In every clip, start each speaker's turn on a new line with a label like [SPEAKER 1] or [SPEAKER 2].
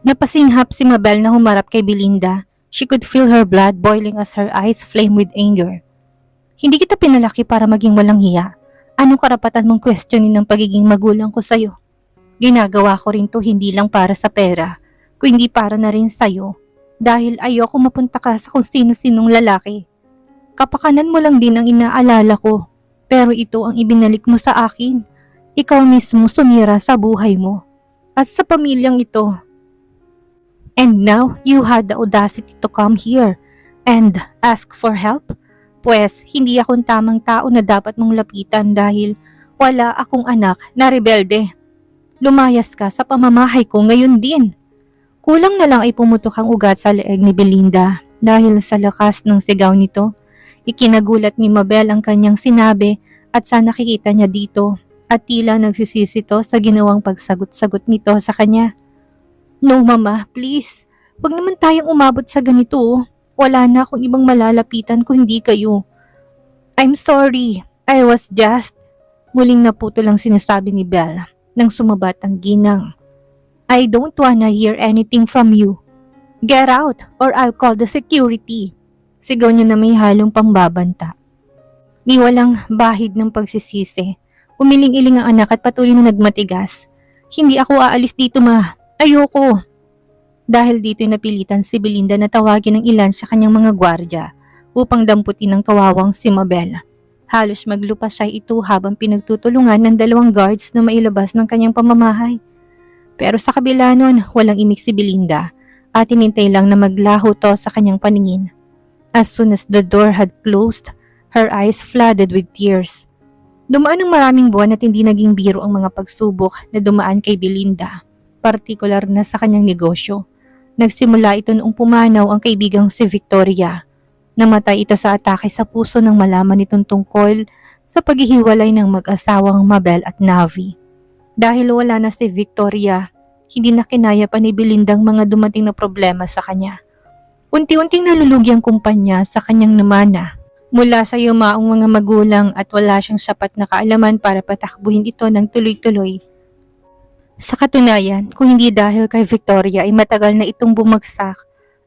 [SPEAKER 1] Napasinghap si Mabel na humarap kay Belinda. She could feel her blood boiling as her eyes flamed with anger. Hindi kita pinalaki para maging walang hiya. Anong karapatan mong questionin ng pagiging magulang ko sa'yo? Ginagawa ko rin to hindi lang para sa pera, kundi para na rin sa'yo. Dahil ayoko mapunta ka sa kung sino-sinong lalaki. Kapakanan mo lang din ang inaalala ko. Pero ito ang ibinalik mo sa akin. Ikaw mismo sumira sa buhay mo. At sa pamilyang ito. And now, you had the audacity to come here and ask for help? Pues, hindi akong tamang tao na dapat mong lapitan dahil wala akong anak na rebelde. Lumayas ka sa pamamahay ko ngayon din. Kulang na lang ay pumutok ang ugat sa leeg ni Belinda dahil sa lakas ng sigaw nito. Ikinagulat ni Mabel ang kanyang sinabi at sa nakikita niya dito at tila nagsisisi to sa ginawang pagsagot-sagot nito sa kanya. No mama, please. Huwag naman tayong umabot sa ganito. Wala na akong ibang malalapitan kung hindi kayo. I'm sorry. I was just... Muling naputo lang sinasabi ni Belle nang sumabat ang ginang. I don't wanna hear anything from you. Get out or I'll call the security. Sigaw niya na may halong pambabanta. Ni walang bahid ng pagsisisi. Umiling-iling ang anak at patuloy na nagmatigas. Hindi ako aalis dito ma. Ayoko. Dahil dito'y napilitan si Belinda na tawagin ng ilan sa kanyang mga gwardya upang damputin ng kawawang si Mabel. Halos maglupa siya ito habang pinagtutulungan ng 2 guards na mailabas ng kanyang pamamahay. Pero sa kabila nun, walang imik si Belinda at inintay lang na maglaho to sa kanyang paningin. As soon as the door had closed, her eyes flooded with tears. Dumaan ng maraming buwan at hindi naging biro ang mga pagsubok na dumaan kay Belinda. Partikular na sa kanyang negosyo. Nagsimula ito noong pumanaw ang kaibigang si Victoria. Namatay ito sa atake sa puso nang malaman nitong tungkol sa paghihiwalay ng mag-asawang Mabel at Navi. Dahil wala na si Victoria, hindi na kinaya pa ni Belindang mga dumating na problema sa kanya. Unti-unting nalulugi ang kumpanya sa kanyang namana. Mula sa yumaong mga magulang at wala siyang sapat na kaalaman para patakbuhin ito ng tuloy-tuloy. Sa katunayan, kung hindi dahil kay Victoria ay matagal na itong bumagsak,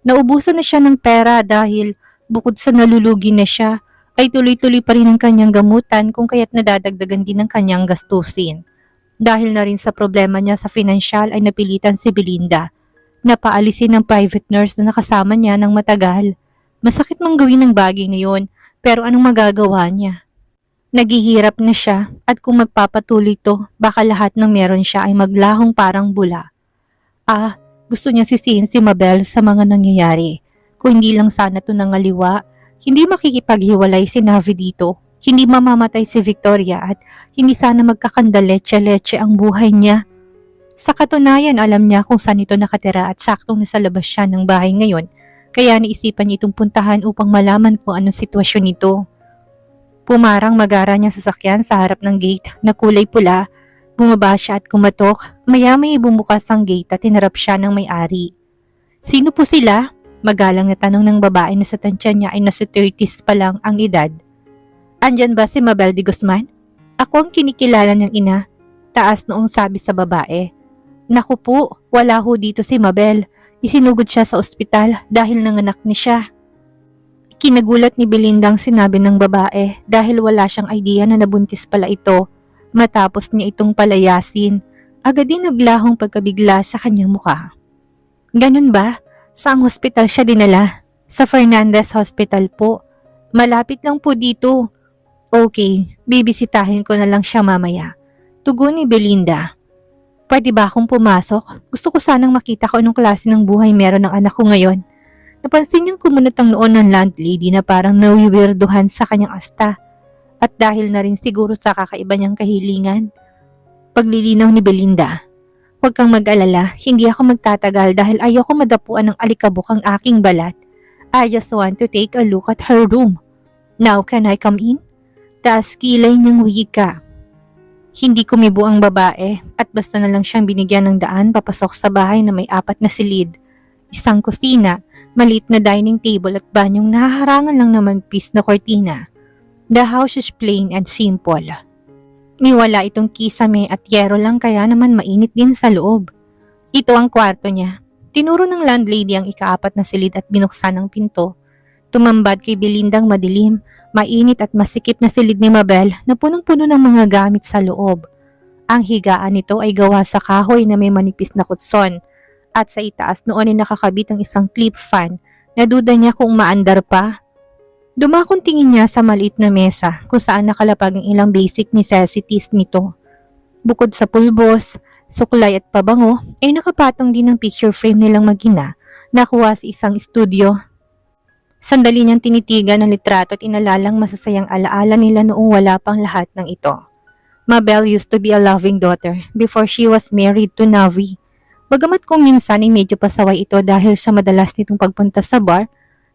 [SPEAKER 1] naubusan na siya ng pera dahil bukod sa nalulugi na siya, ay tuloy-tuloy pa rin ang kanyang gamutan kung kaya't nadadagdagan din ang kanyang gastusin. Dahil na rin sa problema niya sa financial ay napilitan si Belinda na paalisin ng private nurse na nakasama niya ng matagal. Masakit mang gawin ang bagay na yun, pero anong magagawa niya? Naghihirap na siya at kung magpapatuloy to, baka lahat ng meron siya ay maglahong parang bula. Gusto niya sisihin si Mabel sa mga nangyayari. Kung hindi lang sana to nangaliwa, hindi makikipaghiwalay si Navi dito, hindi mamamatay si Victoria at hindi sana magkakandaletse-letse ang buhay niya. Sa katunayan, alam niya kung saan ito nakatira at saktong nasa labas siya ng bahay ngayon, kaya naisipan niya itong puntahan upang malaman kung anong sitwasyon nito. Pumarang magara niya sasakyan sa harap ng gate na kulay pula. Bumaba siya at kumatok. Maya-may bumukas ang gate at tinarap siya ng may-ari. Sino po sila? Magalang na tanong ng babae na sa tansya niya ay nasa 30s pa lang ang edad. Andyan ba si Mabel de Guzman? Ako ang kinikilala ng ina. Taas noong sabi sa babae. Naku po, wala ho dito si Mabel. Isinugod siya sa ospital dahil nanganak ni siya. Kinagulat ni Belinda ang sinabi ng babae dahil wala siyang idea na nabuntis pala ito. Matapos niya itong palayasin, agad din naglahong pagkabigla sa kanyang mukha. Ganun ba? Saang hospital siya dinala? Sa Fernandez Hospital po. Malapit lang po dito. Okay, bibisitahin ko na lang siya mamaya. Tugon ni Belinda. Pwede ba akong pumasok? Gusto ko sanang makita ko anong klase ng buhay meron ng anak ko ngayon. Napansin niyang kumunot ang noon ng landlady na parang nawiwirduhan sa kanyang asta. At dahil na rin siguro sa kakaiba niyang kahilingan. Paglilinaw ni Belinda. Huwag kang mag-alala, hindi ako magtatagal dahil ayoko madapuan ng alikabok ang aking balat. I just want to take a look at her room. Now can I come in? Taas kilay niyang wika. Hindi kumibo ang babae at basta na lang siyang binigyan ng daan papasok sa bahay na may 4 na silid. Isang kusina, maliit na dining table at banyong nahaharangan lang ng manipis na kortina. The house is plain and simple. Niwala itong kisame at yero lang kaya naman mainit din sa loob. Ito ang kwarto niya. Tinuro ng landlady ang ikaapat na silid at binuksan ang pinto. Tumambad kay Belindang madilim, mainit at masikip na silid ni Mabel na punong-puno ng mga gamit sa loob. Ang higaan nito ay gawa sa kahoy na may manipis na kutson at sa itaas noon ay nakakabit ang isang clip fan na duda niya kung maandar pa. Dumakong tingin niya sa maliit na mesa kung saan nakalapag ang ilang basic necessities nito. Bukod sa pulbos, suklay at pabango ay nakapatong din ang picture frame nilang mag-ina na kuha sa isang studio. Sandali niyang tinitigan ang litrato at inalalang masasayang alaala nila noong wala pang lahat ng ito. Mabel used to be a loving daughter before she was married to Navi. Bagamat kung minsan ay medyo pasaway ito dahil sa madalas nitong pagpunta sa bar,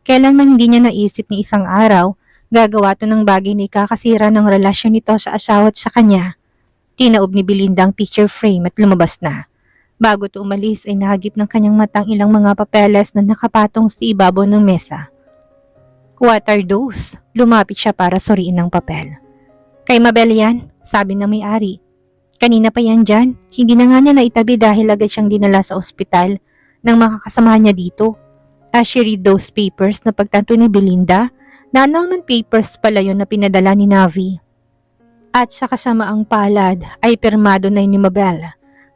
[SPEAKER 1] kailanman hindi niya naisip ni isang araw, gagawa to ng bagay na ikakasira ng relasyon nito sa asawa at sa kanya. Tinaob ni Belinda ang picture frame at lumabas na. Bago to umalis ay nahagip ng kanyang matang ilang mga papeles na nakapatong sa ibabaw ng mesa. What are those? Lumapit siya para suriin ang papel. Kay Mabel yan, sabi ng may-ari. Kanina pa yan dyan, hindi na nga niya naitabi dahil agad siyang dinala sa ospital nang makakasamahan niya dito. As she read those papers na pagtanto ni Belinda, na annulment papers pala yun na pinadala ni Navi. At sa kasamaang palad ay pirmado na ni Mabel.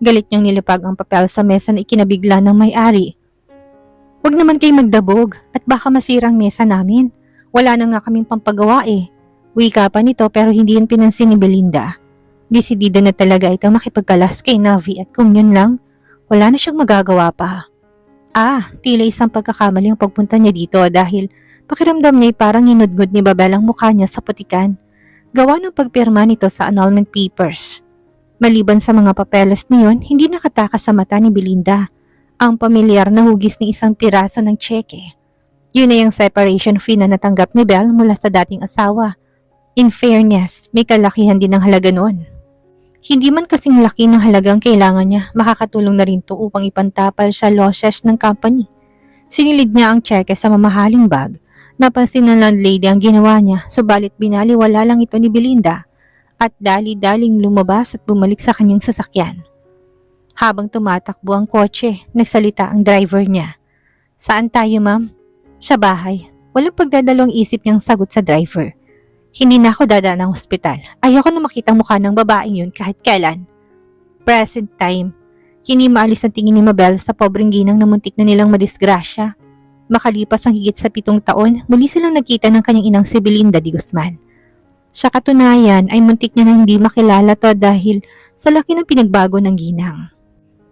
[SPEAKER 1] Galit niyang nilipag ang papel sa mesa na ikinabigla ng may-ari. Huwag naman kayo magdabog at baka masirang mesa namin. Wala na nga kaming pampagawa eh. Wika pa nito pero hindi yun pinansin ni Belinda. Desidida na talaga ito makipagkalas kay Navi at kung yun lang, wala na siyang magagawa pa. Tila isang pagkakamali ang pagpunta niya dito dahil pakiramdam niya ay parang hinudgod ni Babel ang mukha niya sa putikan. Gawa ng pagpirma nito sa annulment papers. Maliban sa mga papeles niyon, hindi nakatakas sa mata ni Belinda ang pamilyar na hugis ni isang piraso ng tseke. Yun ay ang separation fee na natanggap ni Belle mula sa dating asawa. In fairness, may kalakihan din ang halaga noon. Hindi man kasing laki ng halagang kailangan niya, makakatulong na rin to upang ipantapal sa losses ng company. Sinilid niya ang tseke sa mamahaling bag. Napansin ng landlady ang ginawa niya, subalit binaliwala lang ito ni Belinda at dali-daling lumabas at bumalik sa kanyang sasakyan. Habang tumatakbo ang kotse, nagsalita ang driver niya. Saan tayo, ma'am? Sa bahay. Walang pagdadalawang isip niyang sagot sa driver. Hindi na ako dadaan ng ospital. Ayoko na makita mukha ng babaeng yun kahit kailan. Present time. Hindi maalis ang tingin ni Mabel sa pobreng ginang na muntik na nilang madisgrasya. Makalipas ang higit sa 7 taon, muli silang nagkita ng kanyang inang si Belinda de Guzman. Sa katunayan ay muntik niya nang hindi makilala to dahil sa laki ng pinagbago ng ginang.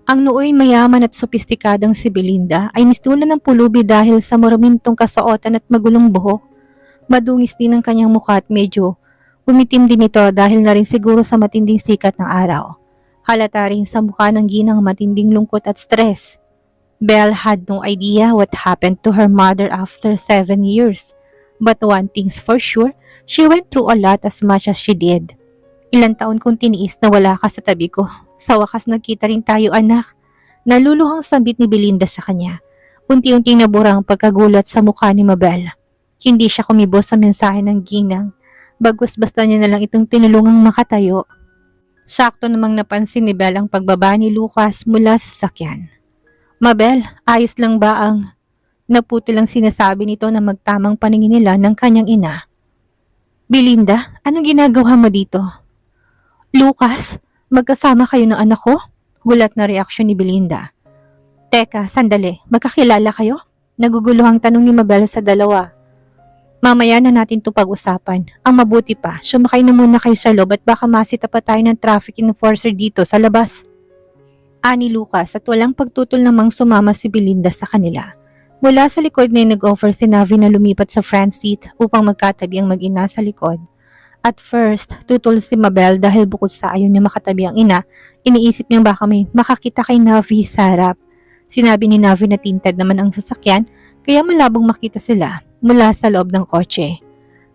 [SPEAKER 1] Ang nooy mayaman at sopistikadang si Belinda ay mistulan ng pulubi dahil sa marumintong kasuotan at magulong buhok. Madungis din ang kanyang mukha at medyo umitim din ito dahil na rin siguro sa matinding sikat ng araw. Halata rin sa mukha ng ginang matinding lungkot at stress. Belle had no idea what happened to her mother after 7 years. But one thing's for sure, she went through a lot as much as she did. Ilang taon kong tiniis na wala ka sa tabi ko. Sa wakas nagkita rin tayo anak. Naluluhang sambit ni Belinda sa kanya. Unti-unting nabura ang pagkagulat sa mukha ni Mabel. Hindi siya kumibo sa mensahe ng ginang. Bagus basta niya na lang itong tinulungang makatayo. Sakto namang napansin ni Belle ang pagbaba ni Lucas mula sa sasakyan. Mabel, ayos lang ba ang... Naputo lang sinasabi nito na magtamang paningin nila ng kanyang ina. Belinda, anong ginagawa mo dito? Lucas, magkasama kayo ng anak ko? Gulat na reaksyon ni Belinda. Teka, sandali, magkakilala kayo? Naguguluhang tanong ni Mabel sa dalawa. Mamaya na natin to pag-usapan. Ang mabuti pa, sumakay na muna kayo sa loob at baka masita pa tayo ng traffic enforcer dito sa labas. Ani Lucas at walang pagtutol namang sumama si Belinda sa kanila. Mula sa likod na nag-offer si Navi na lumipat sa front seat upang magkatabi ang mag-ina sa likod. At first, tutol si Mabel dahil bukod sa ayaw niya makatabi ang ina, iniisip niyang baka may makakita kay Navi sa harap. Sinabi ni Navi na tinted naman ang sasakyan kaya malabong makita sila mula sa loob ng kotse.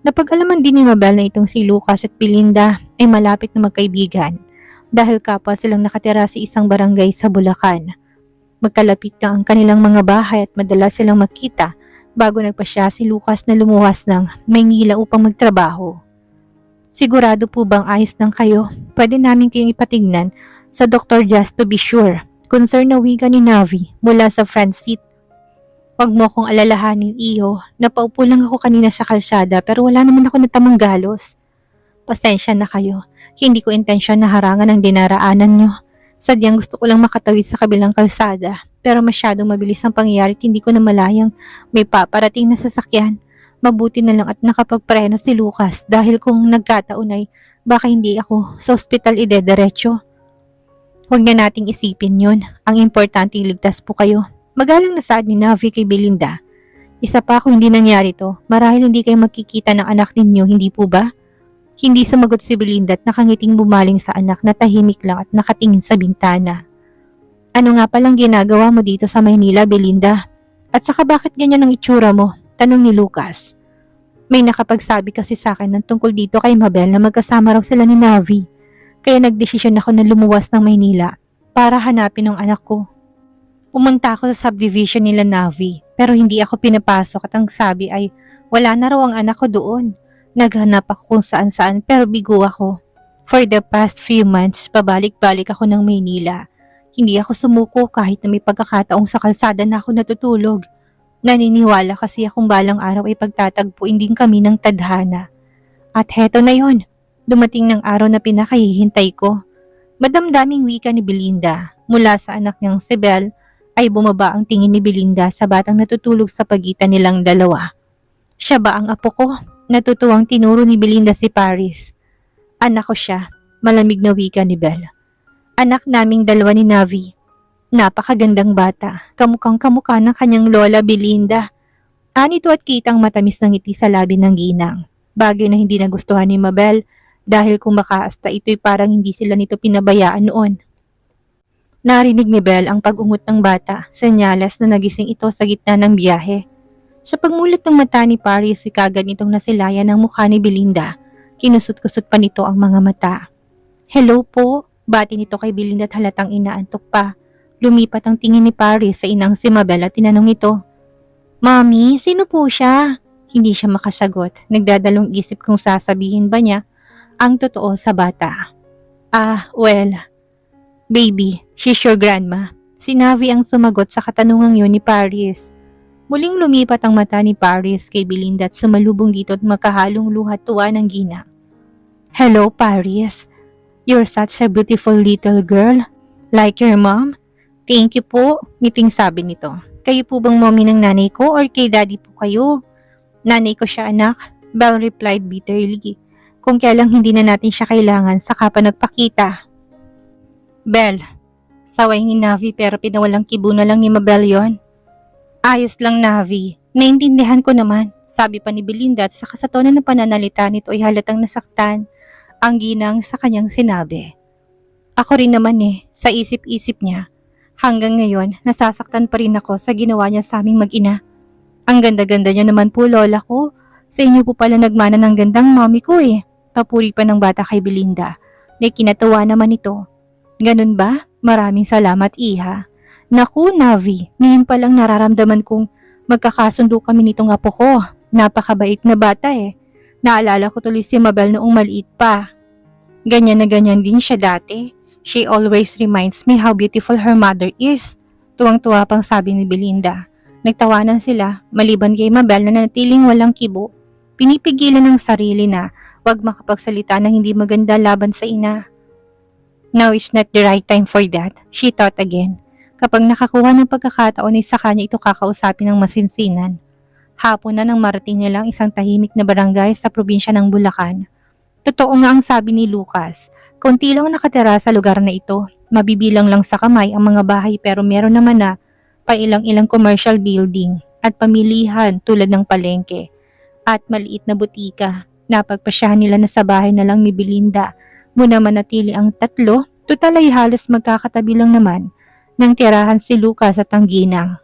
[SPEAKER 1] Napag-alaman din ni Mabel na itong si Lucas at Belinda ay malapit na magkaibigan dahil kapwa silang nakatira sa isang barangay sa Bulacan. Magkalapit na ang kanilang mga bahay at madalas silang makita bago nagpasya si Lucas na lumuwas ng Maynila upang magtrabaho. Sigurado po bang ayos lang kayo? Pwede namin kayong ipatignan sa doktor just to be sure. concern na wika ni Navi mula sa front seat. Huwag mo akong alalahanin, Iho. Napaupo lang ako kanina sa kalsada pero wala naman ako natamang galos. Pasensya na kayo. Hindi ko intensyon na harangan ang dinaraanan nyo. Sadyang gusto ko lang makatawid sa kabilang kalsada pero masyadong mabilis ang pangyayari at hindi ko na malayang may paparating na sasakyan. Mabuti na lang at nakapagpreno si Lucas dahil kung nagkataon ay baka hindi ako sa ospital idediretso. Huwag na nating isipin yun. Ang importante ligtas po kayo. Magalang na saad ni Navi kay Belinda. Isa pa kung hindi nangyari to, marahil hindi kayo magkikita ng anak ninyo, hindi po ba? Hindi sumagot si Belinda at nakangiting bumaling sa anak na tahimik lang at nakatingin sa bintana. Ano nga palang ginagawa mo dito sa Maynila, Belinda? At saka bakit ganyan ang itsura mo? Tanong ni Lucas. May nakapagsabi kasi sa akin ng tungkol dito kay Mabel na magkasama raw sila ni Navi. Kaya nagdesisyon ako na lumuwas ng Maynila para hanapin ang anak ko. Pumunta ako sa subdivision nila Navi pero hindi ako pinapasok at ang sabi ay wala na raw ang anak ko doon. Naghanap ako kung saan-saan pero bigo ako. For the past few months, pabalik-balik ako ng Maynila. Hindi ako sumuko kahit na may pagkakataong sa kalsada na ako natutulog. Naniniwala kasi akong balang araw ay pagtatagpuin din kami ng tadhana. At heto na yon, dumating ng araw na pinakahihintay ko. Madamdaming wika ni Belinda mula sa anak niyang si Belle ay bumaba ang tingin ni Belinda sa batang natutulog sa pagitan nilang dalawa. Siya ba ang apo ko? Natutuwang tinuro ni Belinda si Paris. Anak ko siya, malamig na wika ni Belle. Anak naming dalawa ni Navi. Napakagandang bata, kamukhang kamukha ng kanyang lola Belinda. Anito at kitang matamis ng ngiti sa labi ng ginang. Bagay na hindi nagustuhan ni Mabel dahil kung makaasta ito'y parang hindi sila nito pinabayaan noon. Narinig ni Belle ang pag-ungot ng bata, senyales na nagising ito sa gitna ng biyahe. Sa pagmulat ng mata ni Paris, kagad nitong nasilayan ang mukha ni Belinda. Kinusot-kusot pa nito ang mga mata. Hello po, bati nito kay Belinda at halatang inaantok pa. Lumipat ang tingin ni Paris sa inang si Mabel at tinanong ito. Mami, sino po siya? Hindi siya makasagot. Nagdadalong isip kung sasabihin ba niya ang totoo sa bata. Well, baby, she's your grandma. Si Navi ang sumagot sa katanungang yun ni Paris. Muling lumipat ang mata ni Paris kay Belinda at sumalubong dito at makahalong luha tuwa ng ginang. Hello, Paris. You're such a beautiful little girl. Like your mom? Thank you po, ngiting sabi nito. Kayo po bang mommy ng nanay ko or kay daddy po kayo? Nanay ko siya, anak, Belle replied bitterly. Kung kailang hindi na natin siya kailangan, saka pa nagpakita. Belle, saway ni Navi pero pinawalang kibo na lang ni Mabel yon. Ayos lang, Navi. Naintindihan ko naman, sabi pa ni Belinda at sa kasatonan ng pananalita nito ay halatang nasaktan ang ginang sa kanyang sinabi. Ako rin naman sa isip-isip niya. Hanggang ngayon, nasasaktan pa rin ako sa ginawa niya sa aming mag-ina. Ang ganda-ganda niya naman po, lola ko. Sa inyo po pala nagmana ng gandang mami ko Papuri pa ng bata kay Belinda. Na kinatawa naman ito. Ganun ba? Maraming salamat, iha. Naku, Navi, ngayon palang nararamdaman kong magkakasundo kami nitong apo ko. Napakabait na bata Naalala ko tuloy si Mabel noong maliit pa. Ganyan na ganyan din siya dati. She always reminds me how beautiful her mother is. Tuwang-tuwa pang sabi ni Belinda. Nagtawanan sila, maliban kay Mabel na natiling walang kibo. Pinipigilan ng sarili na wag makapagsalita ng hindi maganda laban sa ina. Now is not the right time for that, she thought again. Kapag nakakuha ng pagkakataon ay saka niya ito kakausapin ng masinsinan. Hapon na nang marating nila ang isang tahimik na barangay sa probinsya ng Bulacan. Totoo nga ang sabi ni Lucas, konti lang nakatira sa lugar na ito. Mabibilang lang sa kamay ang mga bahay pero meron naman na pailang-ilang commercial building at pamilihan tulad ng palengke at maliit na butika. Napagpasyahan nila na sa bahay na lang ni Belinda muna manatili ang tatlo, total ay halos magkakatabi lang naman ng tirahan si Lucas at ang ginang.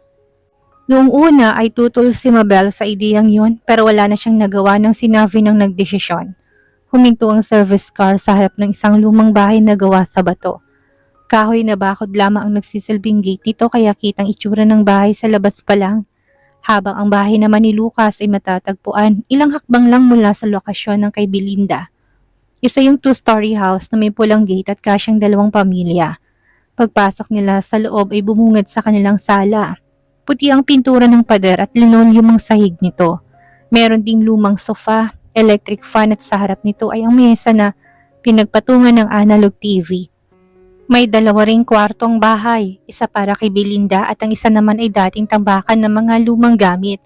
[SPEAKER 1] Noong una ay tutol si Mabel sa ideyang yon pero wala na siyang nagawa nang sinabi ng nagdesisyon. Huminto ang service car sa harap ng isang lumang bahay na gawa sa bato. Kahoy na bakod lamang ang nagsisilbing gate nito kaya kitang itsura ng bahay sa labas pa lang. Habang ang bahay naman ni Lucas ay matatagpuan ilang hakbang lang mula sa lokasyon ng kay Belinda. Isa yung 2-story house na may pulang gate at kasyang 2 pamilya. Pagpasok nila sa loob ay bumungad sa kanilang sala. Puti ang pintura ng pader at linoleum ang sahig nito. Meron ding lumang sofa, electric fan at sa harap nito ay ang mesa na pinagpatungan ng analog TV. May dalawa ring kwartong bahay, isa para kay Belinda at ang isa naman ay dating tambakan ng mga lumang gamit.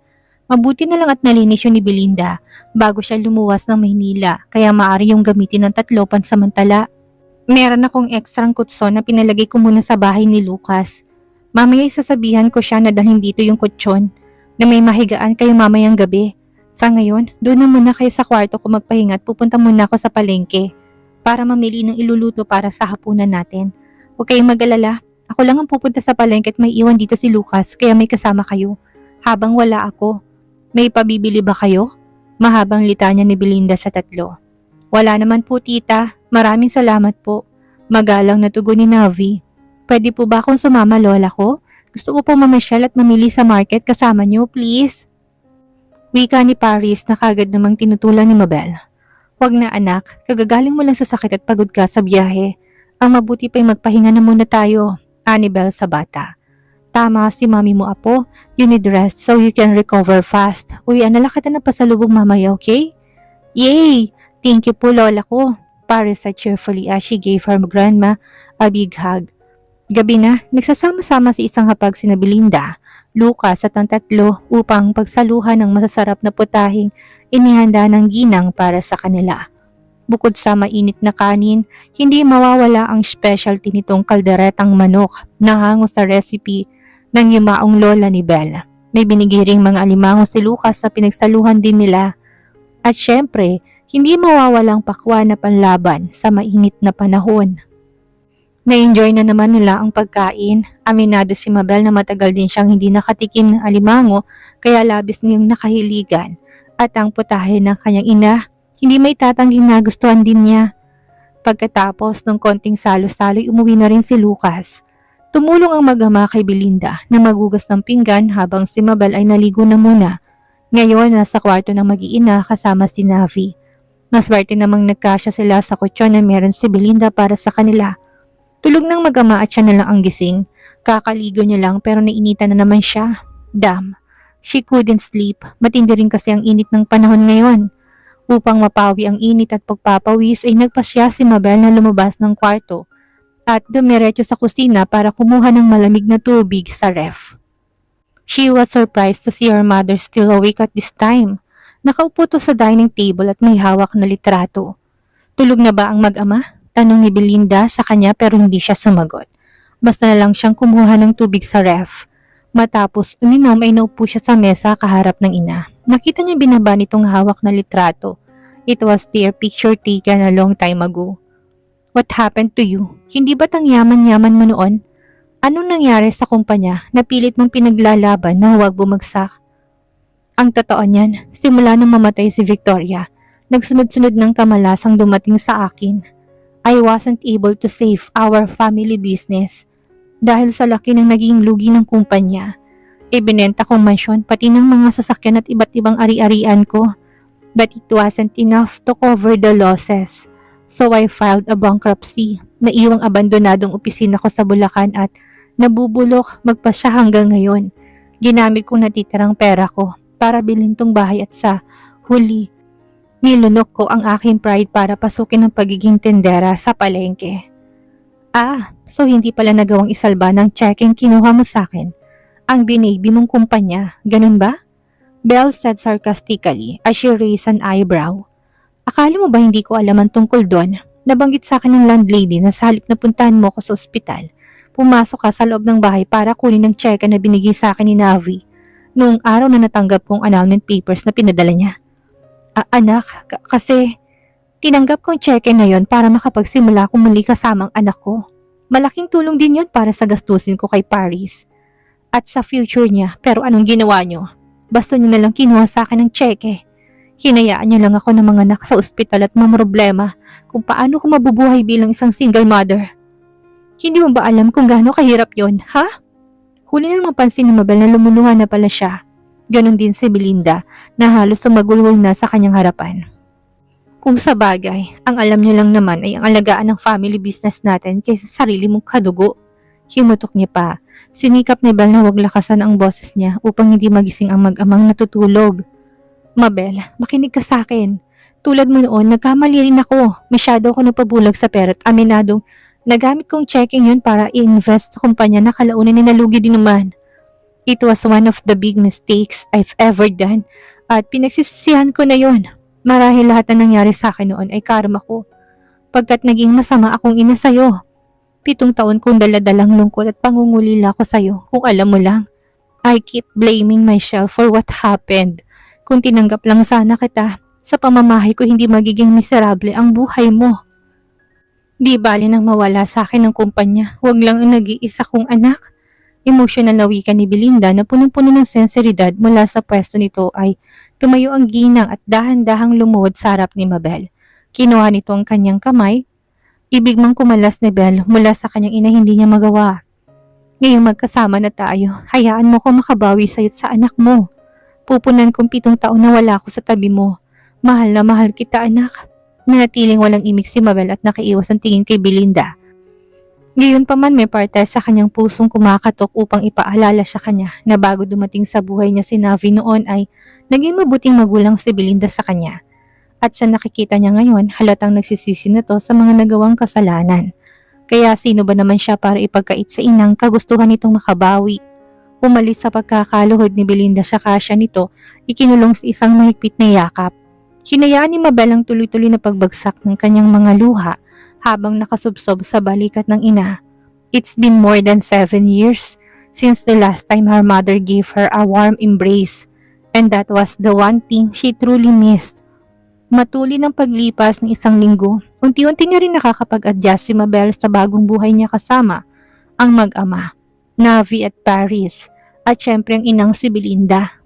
[SPEAKER 1] Mabuti na lang at nalinis yun ni Belinda bago siya lumuwas ng Maynila kaya maaari yung gamitin ng tatlo pansamantala. Meron akong ekstrang kutson na pinalagay ko muna sa bahay ni Lucas. Mamaya sasabihan ko siya na dalhin dito yung kutsyon na may mahigaan kayo mamayang gabi. Sa ngayon, doon na muna kayo sa kwarto ko magpahinga at pupunta muna ako sa palengke para mamili ng iluluto para sa hapunan natin. Huwag kayong mag-alala, ako lang ang pupunta sa palengke at may iwan dito si Lucas kaya may kasama kayo. Habang wala ako, may pabibili ba kayo? Mahabang litanya ni Belinda sa tatlo. Wala naman po tita, maraming salamat po. Magalang na tugon ni Navi. Pwede po ba akong sumama lola ko? Gusto ko po mamasyal at mamili sa market kasama niyo please. Wika ni Paris na kagad namang tinutulan ni Mabel. Wag na anak, kagagaling mo lang sa sakit at pagod ka sa biyahe. Ang mabuti pa'y magpahinga na muna tayo, ani Bel sa bata. Tama si mami mo apo, you need rest so you can recover fast. Uy, anala kita na pasalubong mamaya, okay? Yay! Thank you po lola ko, Paris said cheerfully as she gave her grandma a big hug. Gabi na, nagsasama-sama sa isang hapag sina Belinda, Lucas at ang tatlo upang pagsaluhan ng masasarap na putahing inihanda ng ginang para sa kanila. Bukod sa mainit na kanin, hindi mawawala ang specialty nitong kalderetang manok na hango sa recipe ng yumaong lola ni Belle. May binigay ring mga alimango si Lucas sa pinagsaluhan din nila. At syempre, hindi mawawalang pakwa na panlaban sa mainit na panahon. Na-enjoy na naman nila ang pagkain. Aminado si Mabel na matagal din siyang hindi nakatikim ng alimango kaya labis niyang nakahiligan. At ang putahe ng kanyang ina, hindi may tatangging nagustuhan din niya. Pagkatapos ng konting salo-salo'y umuwi na rin si Lucas. Tumulong ang mag-ama kay Belinda na magugas ng pinggan habang si Mabel ay naligo na muna. Ngayon nasa kwarto ng mag-iina kasama si Navi. Maswerte namang nagkasya sila sa kutsyon na meron si Belinda para sa kanila. Tulog ng mag-ama at siya na lang ang gising. Kakaligo niya lang pero nainitan na naman siya. Damn, she couldn't sleep. Matindi rin kasi ang init ng panahon ngayon. Upang mapawi ang init at pagpapawis ay nagpasya si Mabel na lumabas ng kwarto at dumiretso sa kusina para kumuha ng malamig na tubig sa ref. She was surprised to see her mother still awake at this time. Nakaupo to sa dining table at may hawak na litrato. Tulog na ba ang mag-ama? Tanong ni Belinda sa kanya pero hindi siya sumagot. Basta na lang siyang kumuha ng tubig sa ref. Matapos uminom ay naupo siya sa mesa kaharap ng ina. Nakita niya binaba nitong hawak na litrato. It was their picture taken a long time ago. What happened to you? Hindi ba't ang yaman-yaman mo noon? Anong nangyari sa kumpanya na pilit mong pinaglalaban na huwag bumagsak? Ang totoo niyan, simula nang mamatay si Victoria, nagsunod-sunod ng kamalasang dumating sa akin. I wasn't able to save our family business dahil sa laki ng naging lugi ng kumpanya. Ibinenta kong mansyon pati ng mga sasakyan at iba't ibang ari-arian ko. But it wasn't enough to cover the losses. So I filed a bankruptcy. Naiwang abandonadong opisina ko sa Bulacan at nabubulok magpasya hanggang ngayon. Ginamit kong natitirang pera ko para bilhin tong bahay at sa huli, nilunok ko ang aking pride para pasukin ang pagiging tendera sa palengke. Ah, so hindi pala nagawang isalba ng checking kinuha mo sa akin. Ang binaby mong kumpanya, ganun ba? Belle said sarcastically as she raised an eyebrow. Akala mo ba hindi ko alam ang tungkol doon? Nabanggit sa akin ng landlady na sa halip na puntahan mo ko sa ospital, pumasok ka sa loob ng bahay para kunin ang cheque na binigay sa akin ni Navi noong araw na natanggap kong annulment papers na pinadala niya. Anak, kasi tinanggap kong cheque na yon para makapagsimula akong muli kasamang anak ko. Malaking tulong din yon para sa gastusin ko kay Paris at sa future niya. Pero anong ginawa niyo? Basta niyo na lang kinuha sa akin ng cheque. Hinayaan niyo lang ako ng mga anak sa ospital at mamroblema kung paano ko mabubuhay bilang isang single mother. Hindi mo ba alam kung gaano kahirap yon, ha? Huli nang mapansin ni Mabel na lumuluha na pala siya. Ganon din si Belinda na halos sumagulgol na sa kanyang harapan. Kung sa bagay, ang alam niyo lang naman ay ang alagaan ng family business natin kaysa sarili mong kadugo. Himutok niya pa. Sinikap ni Belle na huwag lakasan ang boses niya upang hindi magising ang mag-amang natutulog. Mabel, makinig ka sa akin. Tulad mo noon, nagkamali rin ako. Masyado ako napabulag sa pera at aminadong nagamit kong checking yun para i-invest sa kumpanya na kalaunan ni nalugi din naman. It was one of the big mistakes I've ever done at pinagsisisihan ko na yun. Marahil lahat na nangyari sa akin noon ay karma ko. Pagkat naging masama akong ina sa'yo. 7 taon kong daladalang lungkot at pangungulila ko sa'yo kung alam mo lang. I keep blaming myself for what happened. Kung tinanggap lang sana kita, sa pamamahay ko hindi magiging miserable ang buhay mo. Di bali nang mawala sa akin ng kumpanya, huwag lang ang nag-iisa kong anak. Emosyonal na wika ni Belinda na punong-puno ng senseridad mula sa pwesto nito ay tumayo ang ginang at dahan-dahang lumuhod sa harap ni Mabel. Kinuha nito ang kanyang kamay. Ibig mang kumalas ni Belle mula sa kanyang ina hindi niya magawa. Ngayong magkasama na tayo, hayaan mo ko makabawi sa'yo sa anak mo. Pupunan kong 7 taon na wala ako sa tabi mo. Mahal na mahal kita anak. Nanatiling walang imik si Mabel at nakaiwas ang tingin kay Belinda. Gayon pa man may parte sa kanyang pusong kumakatok upang ipaalala sa kanya na bago dumating sa buhay niya si Navi noon ay naging mabuting magulang si Belinda sa kanya. At sa nakikita niya ngayon, halatang nagsisisi na to sa mga nagawang kasalanan. Kaya sino ba naman siya para ipagkait sa inang kagustuhan nitong makabawi? Umalis sa pagkakaluhod ni Belinda sa kasya nito, ikinulong sa isang mahigpit na yakap. Hinayaan ni Mabel ang tuloy-tuloy na pagbagsak ng kanyang mga luha habang nakasubsob sa balikat ng ina. It's been more than 7 years since the last time her mother gave her a warm embrace, and that was the one thing she truly missed. Matuli ng paglipas ng 1 linggo, unti-unti niya rin nakakapag-adjust si Mabel sa bagong buhay niya kasama ang mag-ama, Navi at Paris, at syempre ang inang si Belinda.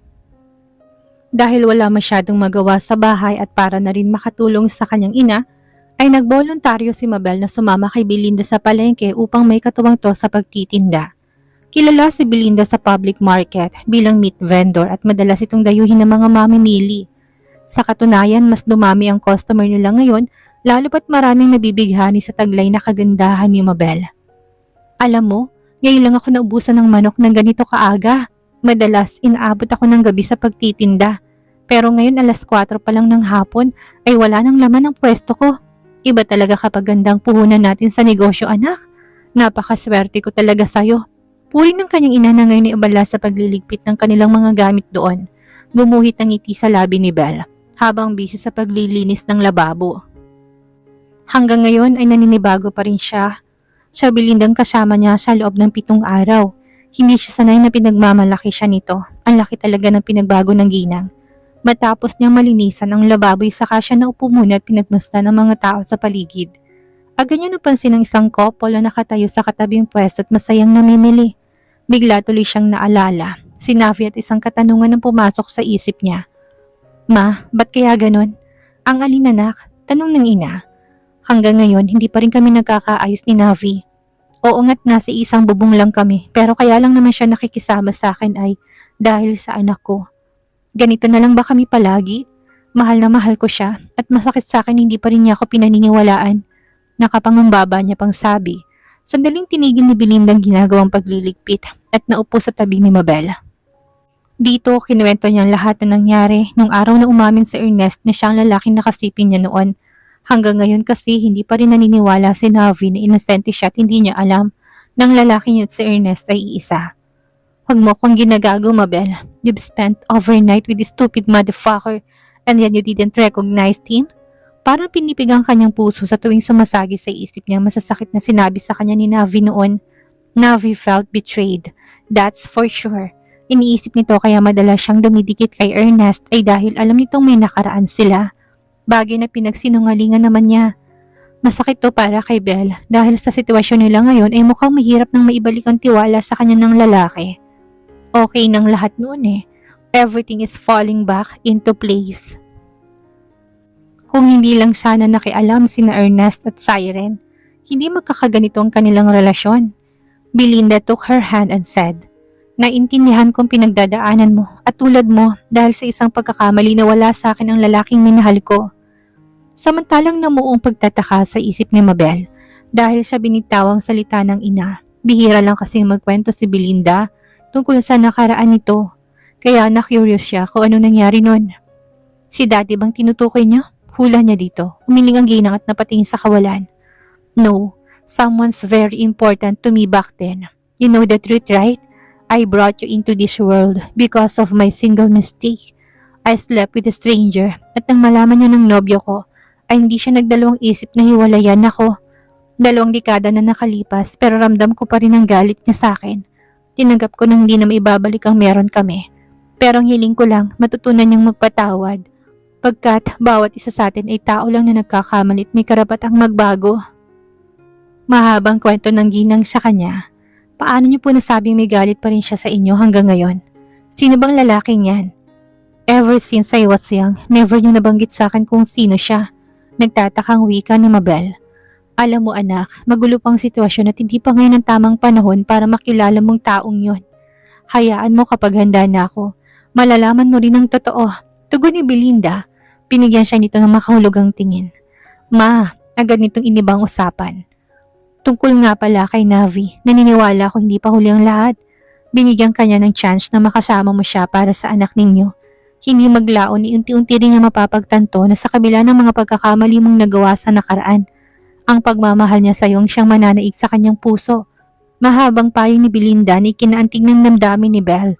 [SPEAKER 1] Dahil wala masyadong magawa sa bahay at para na rin makatulong sa kanyang ina, ay nagboluntaryo si Mabel na sumama kay Belinda sa palengke upang may katuwang to sa pagtitinda. Kilala si Belinda sa public market bilang meat vendor at madalas itong dayuhin ng mga mamimili. Sa katunayan, mas dumami ang customer nila ngayon, lalo pat maraming nabibighani sa taglay na kagandahan ni Mabel. Alam mo, ngayon lang ako naubusan ng manok ng ganito kaaga. Madalas, inaabot ako ng gabi sa pagtitinda. Pero ngayon 4:00 pa lang ng hapon ay wala nang laman ang pwesto ko. Iba talaga kapag gandang puhunan natin sa negosyo anak. Napakaswerte ko talaga sa'yo. Puri ng kanyang ina na ngayon ay abala sa pagliligpit ng kanilang mga gamit doon. Gumuhit ang ngiti sa labi ni Belle habang busy sa paglilinis ng lababo. Hanggang ngayon ay naninibago pa rin siya. Sa Belindang kasama niya sa loob ng 7 araw. Hindi siya sanay na pinagmamalaki siya nito. Ang laki talaga ng pinagbago ng ginang. Matapos niyang malinisan ang lababo saka siya naupo muna at pinagmusta ng mga tao sa paligid. Agad niya napansin ang isang couple na nakatayo sa katabing pwesto at masayang namimili. Bigla tuloy siyang naalala. Si Navi at isang katanungan ang pumasok sa isip niya. Ma, ba't kaya ganun? Ang alin anak? Tanong ng ina. Hanggang ngayon, hindi pa rin kami nagkakaayos ni Navi. Oo nga't nasa isang bubong lang kami, pero kaya lang naman siya nakikisama sa akin ay dahil sa anak ko. Ganito na lang ba kami palagi? Mahal na mahal ko siya at masakit sa akin hindi pa rin niya ako pinaniniwalaan. Nakapangumbaba niya pang sabi. Sandaling tinigil ni Belinda ang ginagawang pagliligpit at naupo sa tabi ni Mabel. Dito, kinuwento niya lahat na nangyari nung araw na umamin si Ernest na siya ang lalaking nakasipin niya noon. Hanggang ngayon kasi hindi pa rin naniniwala si Navi na inosente siya at hindi niya alam na ang lalaki niya at si Ernest ay iisa. Huwag mo akong ginagago, Mabel. You've spent overnight with this stupid motherfucker and yet you didn't recognize him? Parang pinipig ang kanyang puso sa tuwing sumasagi sa isip niya masasakit na sinabi sa kanya ni Navi noon. Navi felt betrayed. That's for sure. Iniisip nito kaya madalas siyang dumidikit kay Ernest ay dahil alam nitong may nakaraan sila. Bagay na pinagsinungalingan naman niya. Masakit to para kay Belle dahil sa sitwasyon nila ngayon ay mukhang mahirap nang maibalik ang tiwala sa kanya ng lalaki. Okay nang lahat noon eh. Everything is falling back into place. Kung hindi lang sana nakialam sina Ernest at Siren, hindi magkakaganito ang kanilang relasyon. Belinda took her hand and said, Naintindihan kong pinagdadaanan mo at tulad mo dahil sa isang pagkakamali na wala sa akin ang lalaking minahal ko. Samantalang namuong pagtataka sa isip ni Mabel dahil sa binitawang salita ng ina. Bihira lang kasi magkwento si Belinda tungkol sa nakaraan nito. Kaya na-curious siya kung ano nangyari nun. Si Daddy bang tinutukoy niya? Hula niya dito. Umiling ang ginang at napatingin sa kawalan. No, someone's very important to me back then. You know the truth, right? I brought you into this world because of my single mistake. I slept with a stranger at nang malaman niya ng nobyo ko, ay hindi siya nagdalawang isip na hiwalayan ako. 2 dekada na nakalipas pero ramdam ko pa rin ang galit niya sa akin. Tinanggap ko nang hindi na maibabalik ang meron kami. Pero ang hiling ko lang, matutunan niyang magpatawad. Pagkat bawat isa sa atin ay tao lang na nagkakamali at may karapatang magbago. Mahabang kwento ng ginang sa kanya. Paano niyo po nasabing may galit pa rin siya sa inyo hanggang ngayon? Sino bang lalaking yan? Ever since I was young, never niyo nabanggit sa akin kung sino siya. Nagtatakang wika ni Mabel. Alam mo anak, magulo pang sitwasyon at hindi pa ngayon ang tamang panahon para makilala mong taong yon. Hayaan mo kapag handa na ako. Malalaman mo rin ang totoo. Tugon ni Belinda. Pinigyan siya nito ng makahulugang tingin. Ma, agad nitong inibang usapan. Tungkol nga pala kay Navi, naniniwala ko hindi pa huli ang lahat. Binigyan kanya ng chance na makasama mo siya para sa anak ninyo. Hindi maglaon ni unti-unti rin niya mapapagtanto na sa kabila ng mga pagkakamali mong nagawa sa nakaraan, ang pagmamahal niya sa iyong siyang mananaig sa kanyang puso. Mahabang payo ni Belinda na ikinaantig ng damdamin ni Belle.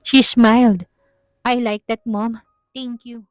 [SPEAKER 1] She smiled. I like that, Mom. Thank you.